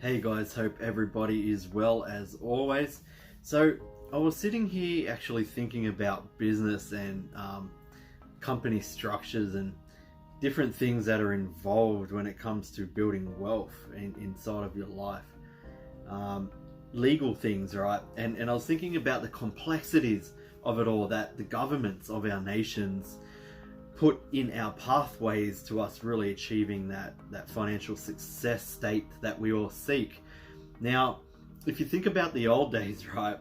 Hey guys, hope everybody is well as always. So I was sitting here actually thinking about business and company structures and different things that are involved when it comes to building wealth inside of your life. Legal things, right? And I was thinking about the complexities of it all that the governments of our nations put in our pathways to us really achieving that financial success state that we all seek. Now, if you think about the old days, right,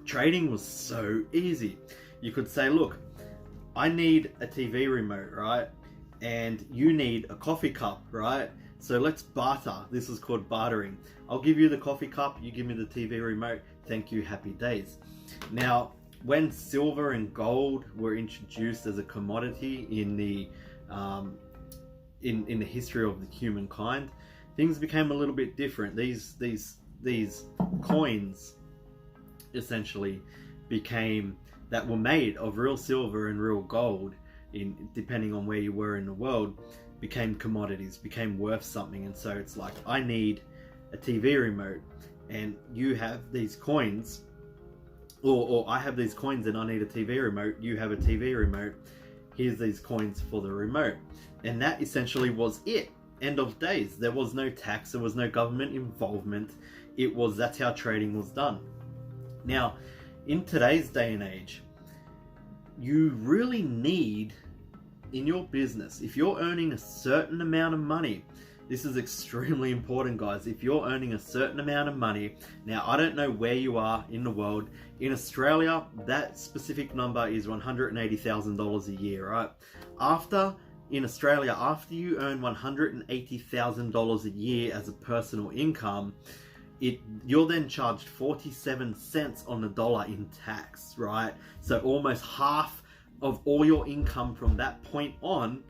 trading was so easy. You could say, look, I need a TV remote, right? And you need a coffee cup, right? So let's barter. This is called bartering. I'll give you the coffee cup, you give me the TV remote. Thank you, happy days. Now, when silver and gold were introduced as a commodity in the in the history of the humankind, things became a little bit different. These coins essentially became that were made of real silver and real gold, in depending on where you were in the world, became commodities, became worth something. And so it's like, I need a TV remote and you have these coins, or I have these coins and I need a TV remote, you have a TV remote, here's these coins for the remote. And that essentially was it. End of days. There was no tax, there was no government involvement. That's how trading was done. Now, in today's day and age, you really need, in your business, if you're earning a certain amount of money, this is extremely important, guys. If you're earning a certain amount of money, now I don't know where you are in the world. In Australia, that specific number is $180,000 a year, right? In Australia, after you earn $180,000 a year as a personal income, you're then charged 47 cents on the dollar in tax, right? So almost half of all your income from that point on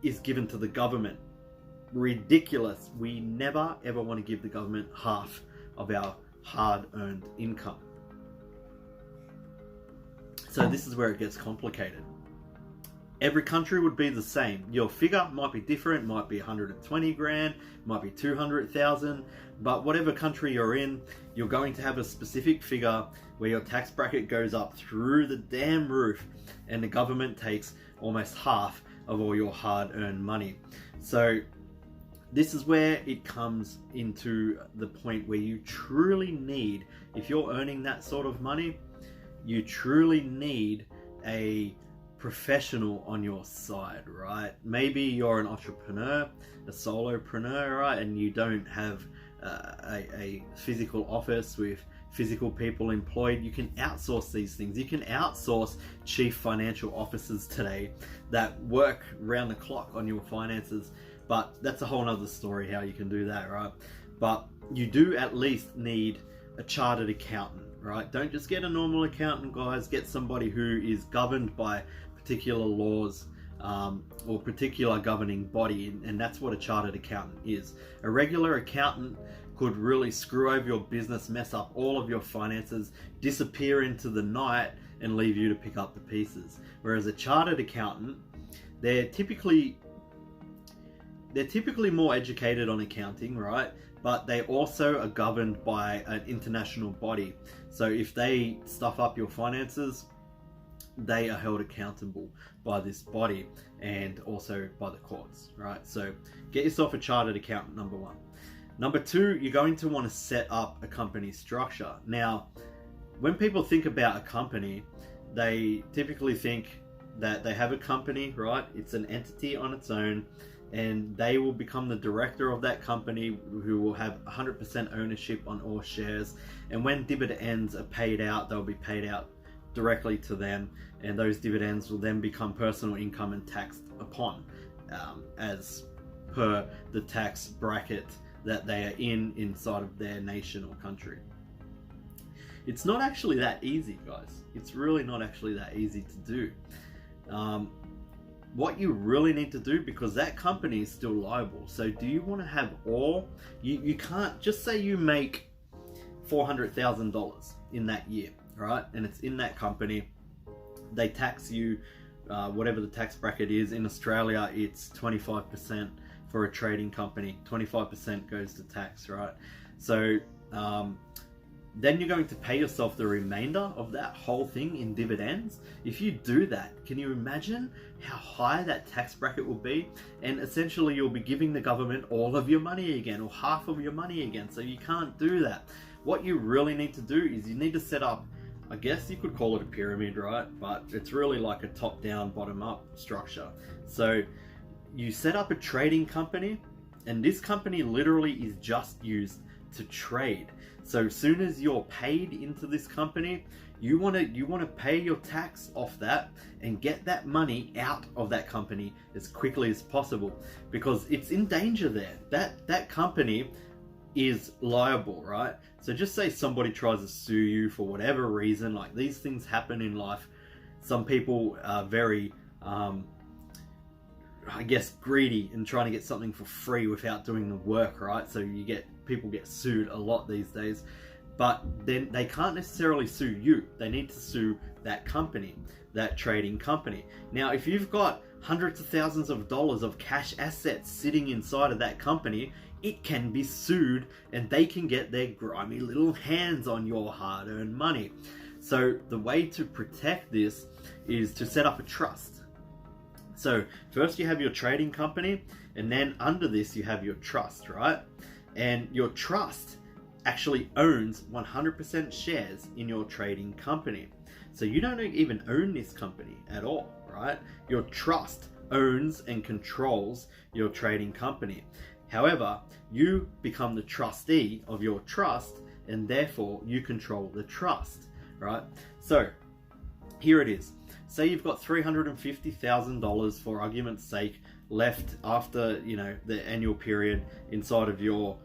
is given to the government. Ridiculous. We never ever want to give the government half of our hard-earned income. So this is where it gets complicated. Every country would be the same. Your figure might be different, might be 120 grand, might be 200,000, but whatever country you're in, you're going to have a specific figure where your tax bracket goes up through the damn roof and the government takes almost half of all your hard-earned money. So this is where it comes into the point where you truly need, if you're earning that sort of money, you truly need a professional on your side, right? Maybe you're an entrepreneur, a solopreneur, right? And you don't have a physical office with physical people employed. You can outsource these things. You can outsource chief financial officers today that work round the clock on your finances. But that's a whole nother story how you can do that, right? But you do at least need a chartered accountant, right? Don't just get a normal accountant, guys. Get somebody who is governed by particular laws or particular governing body, and that's what a chartered accountant is. A regular accountant could really screw over your business, mess up all of your finances, disappear into the night and leave you to pick up the pieces. Whereas a chartered accountant, they're typically more educated on accounting, right? But they also are governed by an international body. So if they stuff up your finances, they are held accountable by this body and also by the courts, right? So get yourself a chartered accountant, number one. Number two, you're going to want to set up a company structure. Now, when people think about a company, they typically think that they have a company, right? It's an entity on its own, and they will become the director of that company, who will have 100% ownership on all shares. And when dividends are paid out, they'll be paid out directly to them, and those dividends will then become personal income and taxed upon as per the tax bracket that they are inside of their nation or country. It's not actually that easy, guys. It's really not actually that easy to do. What you really need to do, because that company is still liable. So do you want to have all, you can't just say you make $400,000 in that year, right? And it's in that company. They tax you whatever the tax bracket is. In Australia, it's 25% for a trading company. 25% goes to tax, right? So then you're going to pay yourself the remainder of that whole thing in dividends. If you do that, can you imagine how high that tax bracket will be? And essentially you'll be giving the government all of your money again, or half of your money again. So you can't do that. What you really need to do is you need to set up, I guess you could call it a pyramid, right? But it's really like a top-down, bottom-up structure. So you set up a trading company, and this company literally is just used to trade. So as soon as you're paid into this company, you want to pay your tax off that and get that money out of that company as quickly as possible, because it's in danger there. That company is liable, right? So just say somebody tries to sue you for whatever reason. Like, these things happen in life. Some people are very I guess greedy and trying to get something for free without doing the work, right? So people get sued a lot these days, but then they can't necessarily sue you. They need to sue that company, that trading company. Now, if you've got hundreds of thousands of dollars of cash assets sitting inside of that company, it can be sued and they can get their grimy little hands on your hard-earned money. So the way to protect this is to set up a trust. So first you have your trading company, and then under this you have your trust, right? And your trust actually owns 100% shares in your trading company. So you don't even own this company at all, right? Your trust owns and controls your trading company. However, you become the trustee of your trust, and therefore you control the trust, right? So here it is. Say you've got $350,000, for argument's sake, left after, you know, the annual period inside of your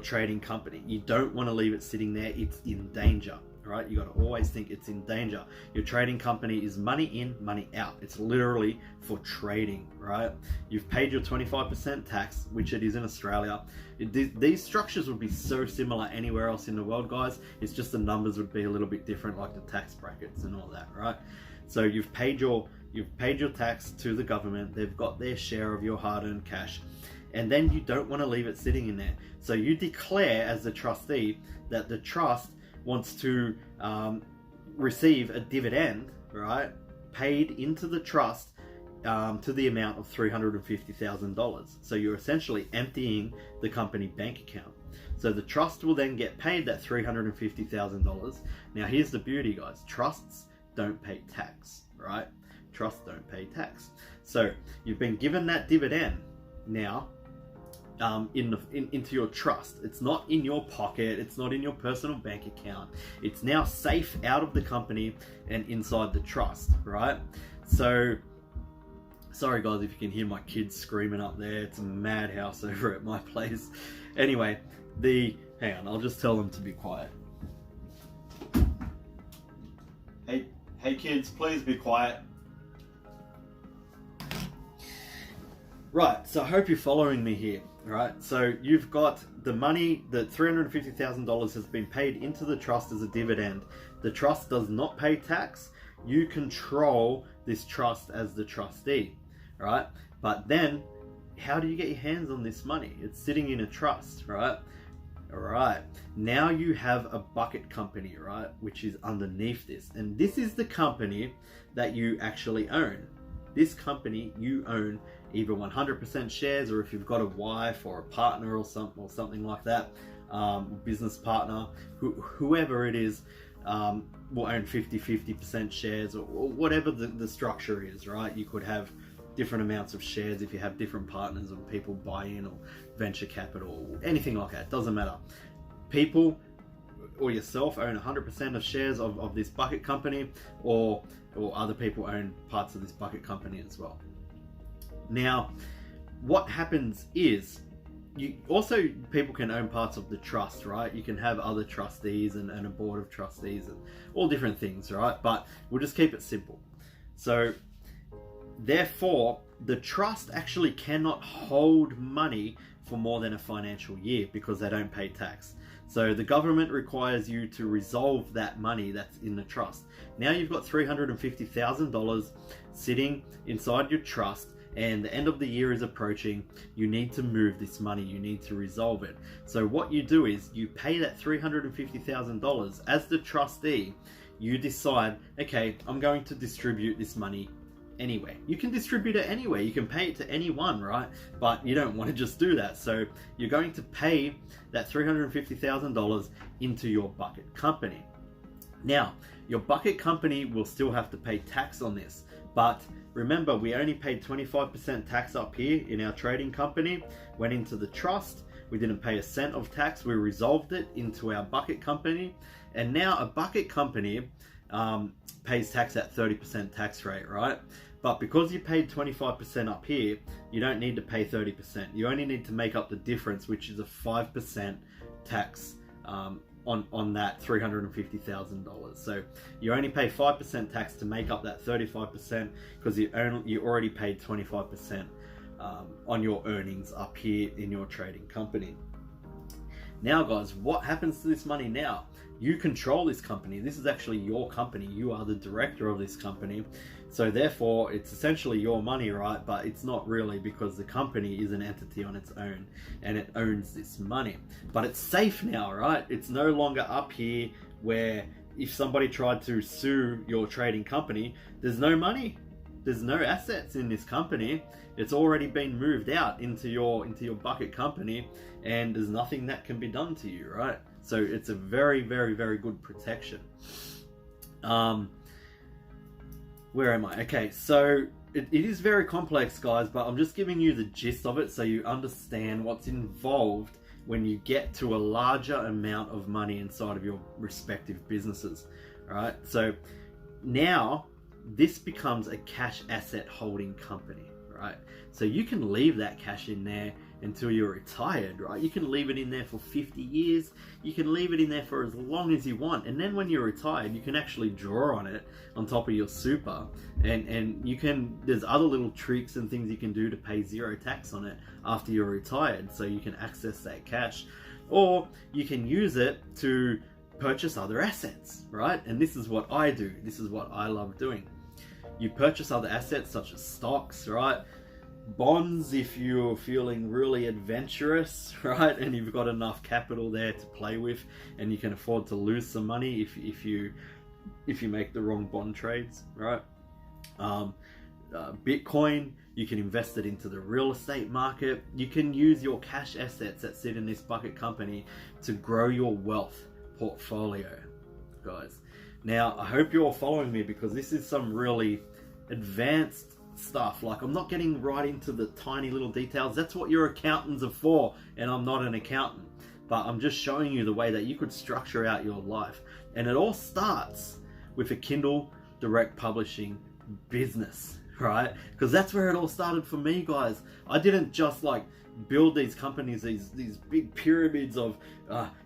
trading company. You don't want to leave it sitting there. It's in danger, right? You got to always think it's in danger. Your trading company is money in, money out. It's literally for trading, right? You've paid your 25% tax, which it is in Australia. These structures would be so similar anywhere else in the world, guys. It's just the numbers would be a little bit different, like the tax brackets and all that, right? So you've paid your tax to the government. They've got their share of your hard-earned cash, and then you don't want to leave it sitting in there. So you declare as the trustee that the trust wants to receive a dividend, right, paid into the trust to the amount of $350,000. So you're essentially emptying the company bank account. So the trust will then get paid that $350,000. Now here's the beauty, guys. Trusts don't pay tax, right? Trusts don't pay tax. So you've been given that dividend now into your trust. It's not in your pocket. It's not in your personal bank account. It's now safe out of the company and inside the trust, right? So sorry guys if you can hear my kids screaming up there. It's a madhouse over at my place. Anyway, hang on, I'll just tell them to be quiet. Hey kids, please be quiet. Right, so I hope you're following me here, right? So you've got the money, the $350,000 has been paid into the trust as a dividend. The trust does not pay tax. You control this trust as the trustee, right? But then, how do you get your hands on this money? It's sitting in a trust, right? Alright, now you have a bucket company, right, which is underneath this. And this is the company that you actually own. This company, you own either 100% shares, or if you've got a wife or a partner or something like that, business partner, whoever it is, will own 50% shares, or whatever the structure is, right? You could have different amounts of shares if you have different partners, or people buy in, or venture capital, or anything like that. Doesn't matter. People or yourself own 100% of shares of this bucket company, or other people own parts of this bucket company as well. Now, what happens is, people can own parts of the trust, right? You can have other trustees and a board of trustees and all different things, right? But we'll just keep it simple. So therefore, the trust actually cannot hold money for more than a financial year because they don't pay tax. So the government requires you to resolve that money that's in the trust. Now you've got $350,000 sitting inside your trust, and the end of the year is approaching, you need to move this money, you need to resolve it. So what you do is you pay that $350,000 as the trustee. You decide, okay, I'm going to distribute this money anyway. You can distribute it anyway, you can pay it to anyone, right? But you don't want to just do that. So you're going to pay that $350,000 into your bucket company. Now, your bucket company will still have to pay tax on this, but remember, we only paid 25% tax up here in our trading company, went into the trust, we didn't pay a cent of tax, we resolved it into our bucket company, and now a bucket company pays tax at 30% tax rate, right? But because you paid 25% up here, you don't need to pay 30%. You only need to make up the difference, which is a 5% tax on that $350,000. So you only pay 5% tax to make up that 35% because you already paid 25% on your earnings up here in your trading company. Now guys, what happens to this money now? You control this company. This is actually your company. You are the director of this company. So therefore, it's essentially your money, right? But it's not really, because the company is an entity on its own and it owns this money. But it's safe now, right? It's no longer up here where if somebody tried to sue your trading company, there's no money. There's no assets in this company. It's already been moved out into your bucket company, and there's nothing that can be done to you, right? So it's a very, very, very good protection. Where am I? Okay, so it is very complex, guys, but I'm just giving you the gist of it so you understand what's involved when you get to a larger amount of money inside of your respective businesses, right? So now this becomes a cash asset holding company, right? So you can leave that cash in there until you're retired, right? You can leave it in there for 50 years. You can leave it in there for as long as you want. And then when you're retired, you can actually draw on it on top of your super. And you can, there's other little tricks and things you can do to pay zero tax on it after you're retired. So you can access that cash, or you can use it to purchase other assets, right? And this is what I do. This is what I love doing. You purchase other assets such as stocks, right? Bonds if you're feeling really adventurous, right? And you've got enough capital there to play with, and you can afford to lose some money if you make the wrong bond trades, right? Bitcoin, you can invest it into the real estate market. You can use your cash assets that sit in this bucket company to grow your wealth portfolio, guys. Now, I hope you're all following me, because this is some really advanced stuff. Like, I'm not getting right into the tiny little details. That's what your accountants are for, and I'm not an accountant. But I'm just showing you the way that you could structure out your life. And it all starts with a Kindle direct publishing business, right? Because that's where it all started for me, guys. I didn't just like build these companies, these big pyramids of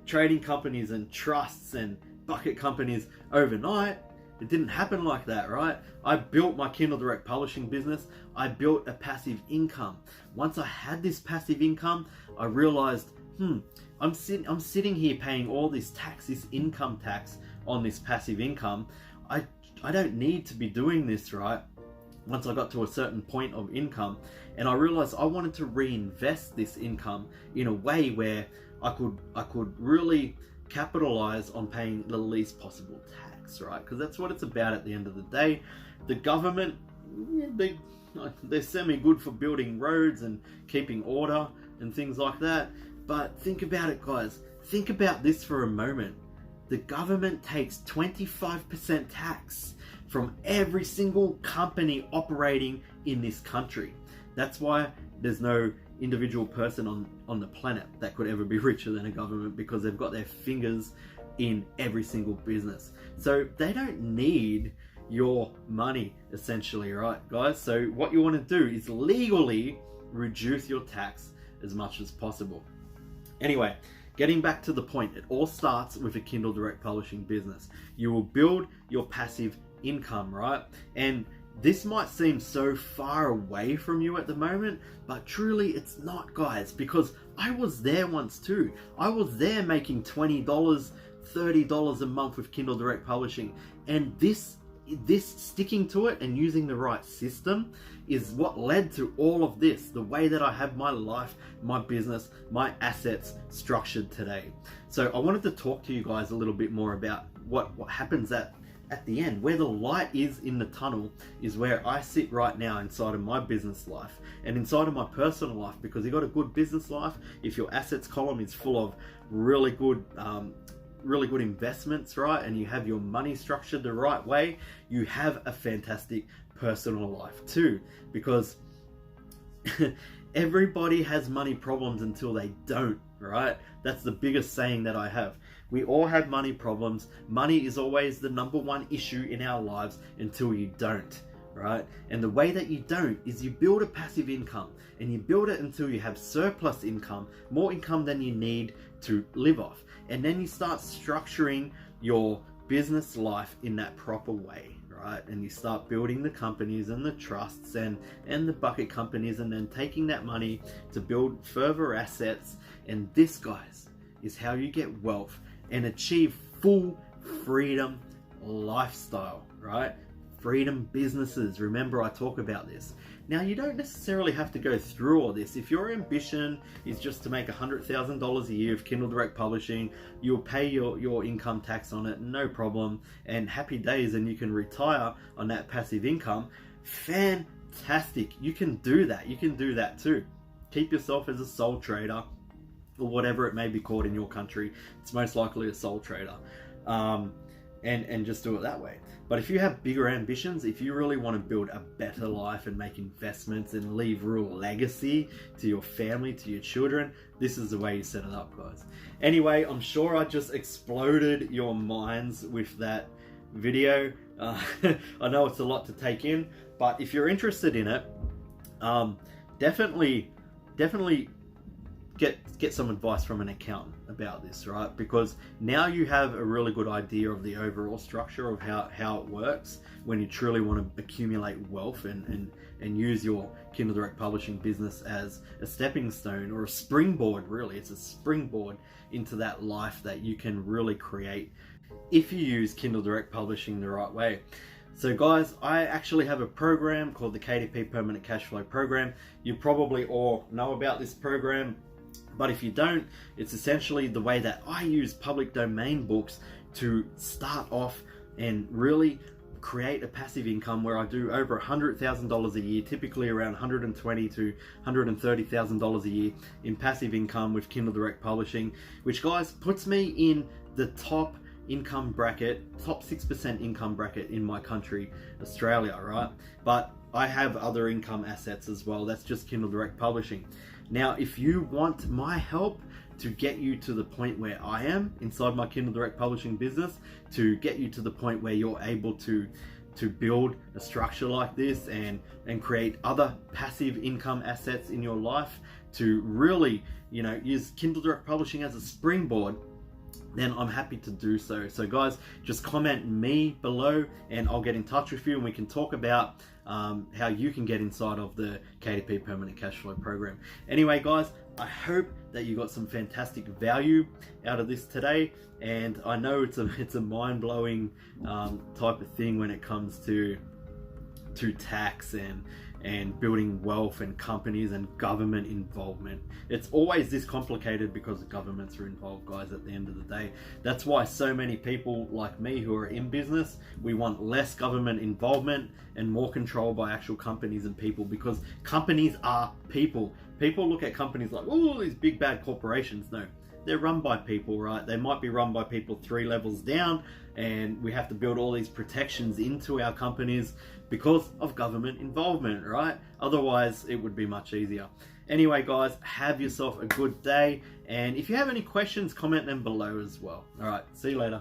trading companies and trusts and bucket companies overnight. It didn't happen like that, right? I built my Kindle direct publishing business. I built a passive income. Once I had this passive income, I realized, I'm sitting here paying all this tax, this income tax on this passive income. I don't need to be doing this, right? Once I got to a certain point of income, and I realized I wanted to reinvest this income in a way where I could really capitalize on paying the least possible tax, right? Because that's what it's about at the end of the day. The government, they're semi-good for building roads and keeping order and things like that. But think about it, guys. Think about this for a moment. The government takes 25% tax from every single company operating in this country. That's why there's no individual person on the planet that could ever be richer than a government, because they've got their fingers in every single business. So they don't need your money, essentially, right, guys? So what you want to do is legally reduce your tax as much as possible. Anyway, getting back to the point, it all starts with a Kindle direct publishing business. You will build your passive income, right? And this might seem so far away from you at the moment, but truly it's not, guys, because I was there once too. I was there making $20, $30 a month with Kindle direct publishing, and this this sticking to it and using the right system is what led to all of this, the way that I have my life, my business, my assets structured today. So I wanted to talk to you guys a little bit more about what happens at the end. Where the light is in the tunnel is where I sit right now inside of my business life and inside of my personal life, because you got a good business life if your assets column is full of really good investments, right? And you have your money structured the right way, you have a fantastic personal life too, because everybody has money problems until they don't, right? That's the biggest saying that I have. We all have money problems. Money is always the number one issue in our lives until you don't, right? And the way that you don't is you build a passive income, and you build it until you have surplus income, more income than you need to live off. And then you start structuring your business life in that proper way, right? And you start building the companies and the trusts and the bucket companies, and then taking that money to build further assets. And this, guys, is how you get wealth and achieve full freedom lifestyle, right? Freedom businesses. Remember, I talk about this. Now, you don't necessarily have to go through all this. If your ambition is just to make $100,000 a year of Kindle Direct Publishing, you'll pay your income tax on it, no problem, and happy days, and you can retire on that passive income. Fantastic. You can do that. You can do that too. Keep yourself as a sole trader, or whatever it may be called in your country. It's most likely a sole trader. And just do it that way. But if you have bigger ambitions, if you really want to build a better life and make investments and leave real legacy to your family, to your children, this is the way you set it up, guys. Anyway, I'm sure I just exploded your minds with that video. I know it's a lot to take in, but if you're interested in it, definitely get some advice from an accountant about this, right? Because now you have a really good idea of the overall structure of how it works when you truly want to accumulate wealth and use your Kindle Direct Publishing business as a stepping stone, or a springboard. Really, it's a springboard into that life that you can really create if you use Kindle Direct Publishing the right way. So guys, I actually have a program called the KDP Permanent Cash Flow Program. You probably all know about this program, but if you don't, it's essentially the way that I use public domain books to start off and really create a passive income, where I do over $100,000 a year, typically around $120,000 to $130,000 a year in passive income with Kindle Direct Publishing, which, guys, puts me in the top income bracket, top 6% income bracket in my country, Australia, right? But I have other income assets as well. That's just Kindle Direct Publishing. Now, if you want my help to get you to the point where I am inside my Kindle Direct Publishing business, to get you to the point where you're able to build a structure like this and create other passive income assets in your life, to really, use Kindle Direct Publishing as a springboard, then I'm happy to do so. So guys, just comment me below and I'll get in touch with you, and we can talk about how you can get inside of the KDP Permanent Cash Flow Program. Anyway, guys, I hope that you got some fantastic value out of this today, and I know it's a mind-blowing type of thing when it comes to tax and building wealth and companies and government involvement. It's always this complicated because the governments are involved, guys, at the end of the day. That's why so many people like me who are in business, we want less government involvement and more control by actual companies and people, because companies are people. People look at companies like, oh, these big bad corporations. No, they're run by people, right? They might be run by people 3 levels down, and we have to build all these protections into our companies because of government involvement, right? Otherwise, it would be much easier. Anyway, guys, have yourself a good day. And if you have any questions, comment them below as well. All right, see you later.